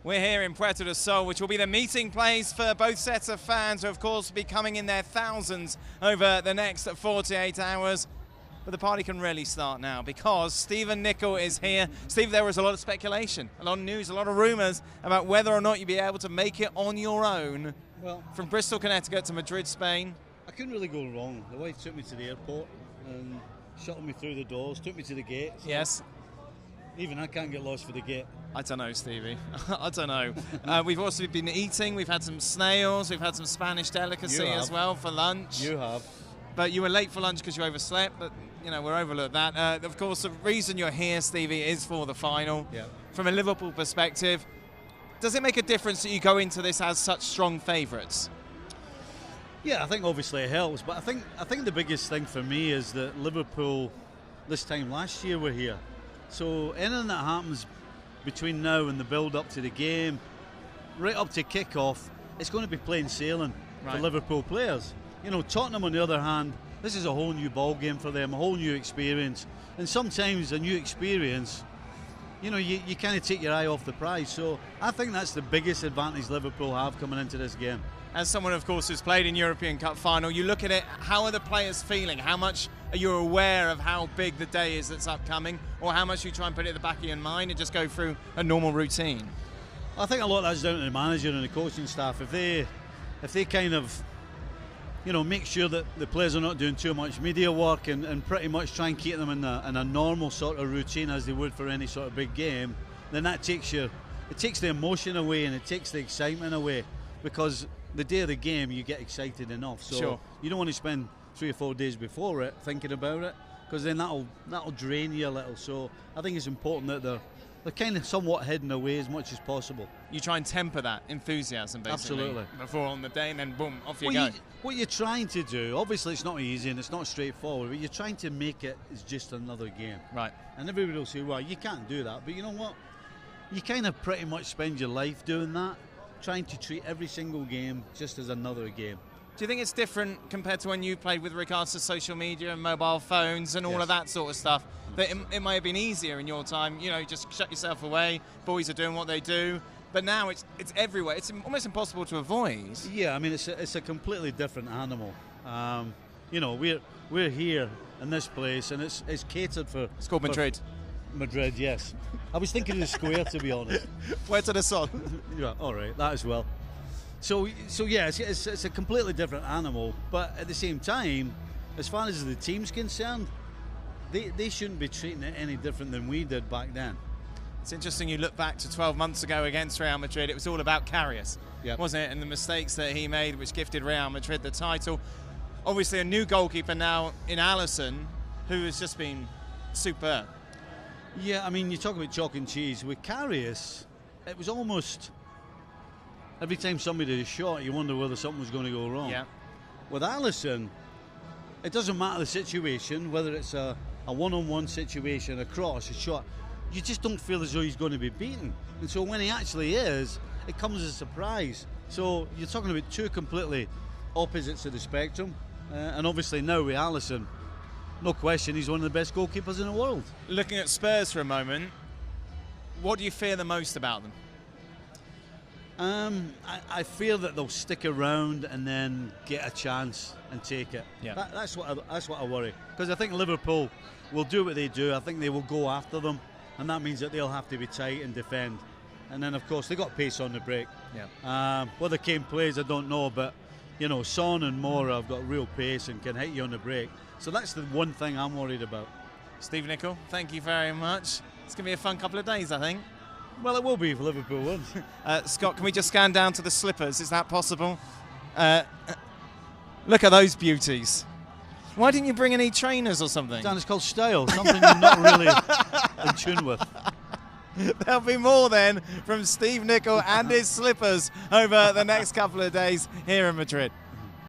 We're here in Puerto del Sol, which will be the meeting place for both sets of fans who, of course, will be coming in their thousands over the next 48 hours. But the party can really start now because Stephen Nicol is here. Steve, there was a lot of speculation, a lot of news, a lot of rumours about whether or not you'd be able to make it on your own from Bristol, Connecticut to Madrid, Spain. I couldn't really go wrong. The wife took me to the airport and shuttled me through the doors, took me to the gate. So yes. Even I can't get lost for the gate. I don't know, Stevie. I don't know. We've also been eating. We've had some snails. We've had some Spanish delicacy as well for lunch. You have. But you were late for lunch because you overslept. But, you know, we're overlooked that. Of course, the reason you're here, Stevie, is for the final. Yeah. From a Liverpool perspective, does it make a difference that you go into this as such strong favourites? Yeah, I think obviously it helps. But I think the biggest thing for me is that Liverpool, this time last year, were here. So anything that happens between now and the build-up to the game, right up to kick-off, it's going to be plain sailing for Liverpool players. You know, Tottenham, on the other hand, this is a whole new ball game for them, a whole new experience. And sometimes a new experience, you know, you kind of take your eye off the prize. So I think that's the biggest advantage Liverpool have coming into this game. As someone, of course, who's played in European Cup final, you look at it, how are the players feeling? How much are you aware of how big the day is that's upcoming? Or how much you try and put it at the back of your mind and just go through a normal routine? I think a lot of that's down to the manager and the coaching staff. If they kind of, you know, make sure that the players are not doing too much media work and pretty much try and keep them in a normal sort of routine as they would for any sort of big game, then that takes the emotion away and it takes the excitement away, because the day of the game you get excited enough. So you don't want to spend 3 or 4 days before it thinking about it, because then that'll drain you a little. So I think it's important that they're kind of somewhat hidden away as much as possible. You try and temper that enthusiasm, basically. Absolutely. Before on the day, and then boom, off you go. What you're trying to do, obviously it's not easy and it's not straightforward, but you're trying to make it as just another game. Right. And everybody will say, well, you can't do that. But you know what? You kind of pretty much spend your life doing that, trying to treat every single game just as another game. Do you think it's different compared to when you played with regards to social media and mobile phones and all of that sort of stuff? That it might have been easier in your time, you know, just shut yourself away, boys are doing what they do, but now it's everywhere. It's almost impossible to avoid. Yeah, I mean, it's a completely different animal. You know, we're here in this place and it's catered for... It's called Madrid. Madrid, yes. I was thinking of the square, to be honest. Puerto del Sol. Yeah, all right, that as well. So yeah, it's a completely different animal, but at the same time, as far as the team's concerned, they shouldn't be treating it any different than we did back then. It's interesting, you look back to 12 months ago against Real Madrid, it was all about Karius, wasn't it? And the mistakes that he made, which gifted Real Madrid the title. Obviously a new goalkeeper now in Alisson, who has just been superb. Yeah, I mean, you talk about chalk and cheese. With Karius, it was almost... Every time somebody did a shot, you wonder whether something was going to go wrong. Yeah. With Alisson, it doesn't matter the situation, whether it's a one-on-one situation, a cross, a shot. You just don't feel as though he's going to be beaten. And so when he actually is, it comes as a surprise. So you're talking about two completely opposites of the spectrum. And obviously now with Alisson, no question, he's one of the best goalkeepers in the world. Looking at Spurs for a moment, what do you fear the most about them? I fear that they'll stick around and then get a chance and take it. Yeah. That's what I worry. Because I think Liverpool will do what they do. I think they will go after them, and that means that they'll have to be tight and defend. And then, of course, they got pace on the break. Yeah. Whether Kane plays, I don't know, but you know, Son and Moura have got real pace and can hit you on the break. So that's the one thing I'm worried about. Steve Nicol, thank you very much. It's going to be a fun couple of days, I think. Well, it will be if Liverpool win. Scott, can we just scan down to the slippers? Is that possible? Look at those beauties. Why didn't you bring any trainers or something? Dan, it's called style, something you're not really in tune with. There'll be more then from Steve Nicol and his slippers over the next couple of days here in Madrid.